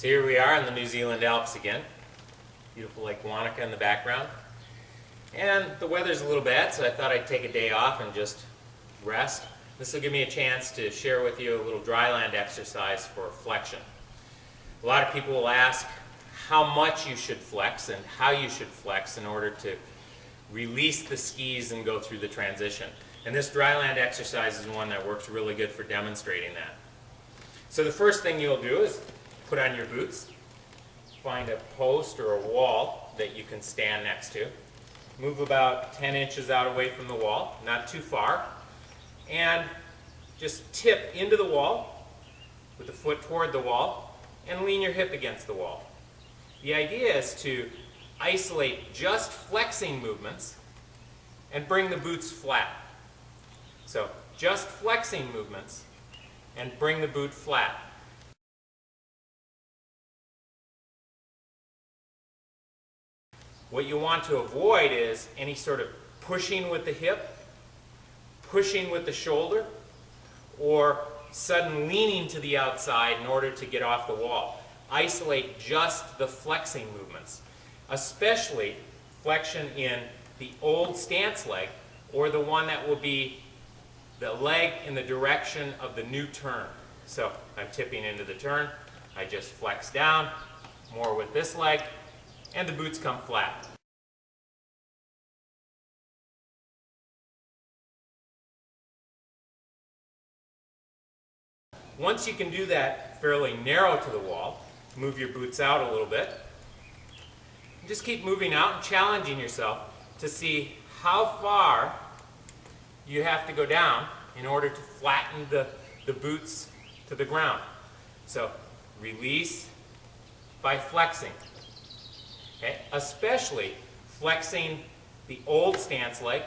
So here we are in the New Zealand Alps again. Beautiful Lake Wanaka in the background. And the weather's a little bad, so I thought I'd take a day off and just rest. This will give me a chance to share with you a little dryland exercise for flexion. A lot of people will ask how much you should flex and how you should flex in order to release the skis and go through the transition. And this dryland exercise is one that works really good for demonstrating that. So the first thing you'll do is put on your boots, find a post or a wall that you can stand next to. Move about 10 inches out away from the wall, not too far, and just tip into the wall with the foot toward the wall and lean your hip against the wall. The idea is to isolate just flexing movements and bring the boots flat. So just flexing movements and bring the boot flat. What you want to avoid is any sort of pushing with the hip, pushing with the shoulder, or sudden leaning to the outside in order to get off the wall. Isolate just the flexing movements, especially flexion in the old stance leg, or the one that will be the leg in the direction of the new turn. So I'm tipping into the turn, I just flex down, more with this leg, and the boots come flat. Once you can do that fairly narrow to the wall, move your boots out a little bit. Just keep moving out and challenging yourself to see how far you have to go down in order to flatten the boots to the ground. So release by flexing. Okay? Especially flexing the old stance leg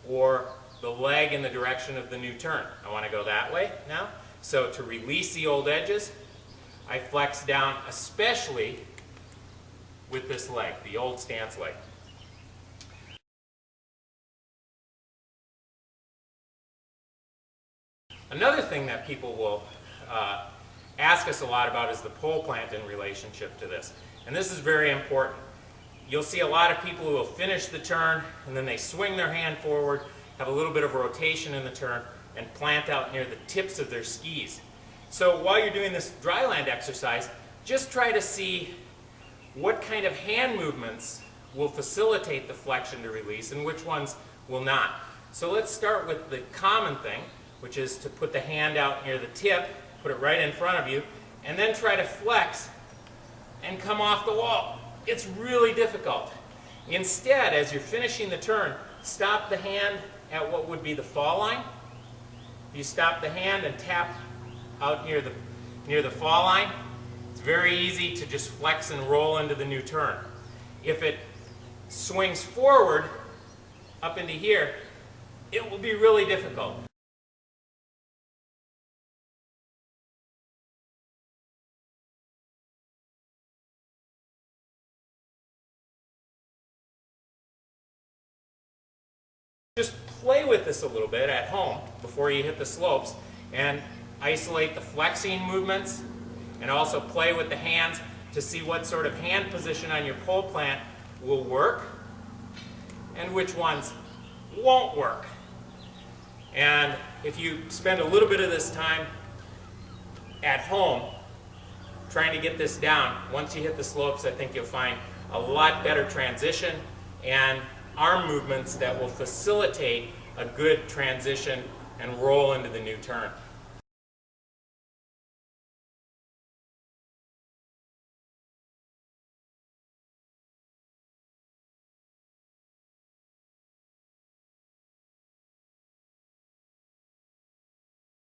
or the leg in the direction of the new turn. I want to go that way now. So to release the old edges, I flex down, especially with this leg, the old stance leg. Another thing that people will ask us a lot about is the pole plant in relationship to this. And this is very important. You'll see a lot of people who will finish the turn and then they swing their hand forward, have a little bit of rotation in the turn, and plant out near the tips of their skis. So while you're doing this dryland exercise, just try to see what kind of hand movements will facilitate the flexion to release and which ones will not. So let's start with the common thing, which is to put the hand out near the tip, put it right in front of you, and then try to flex and come off the wall. It's really difficult. Instead, as you're finishing the turn, stop the hand at what would be the fall line. You stop the hand and tap out near the fall line. It's very easy to just flex and roll into the new turn. If it swings forward up into here, it will be really difficult. Just play with this a little bit at home before you hit the slopes and isolate the flexing movements and also play with the hands to see what sort of hand position on your pole plant will work and which ones won't work. And if you spend a little bit of this time at home trying to get this down, once you hit the slopes, I think you'll find a lot better transition and arm movements that will facilitate a good transition and roll into the new turn.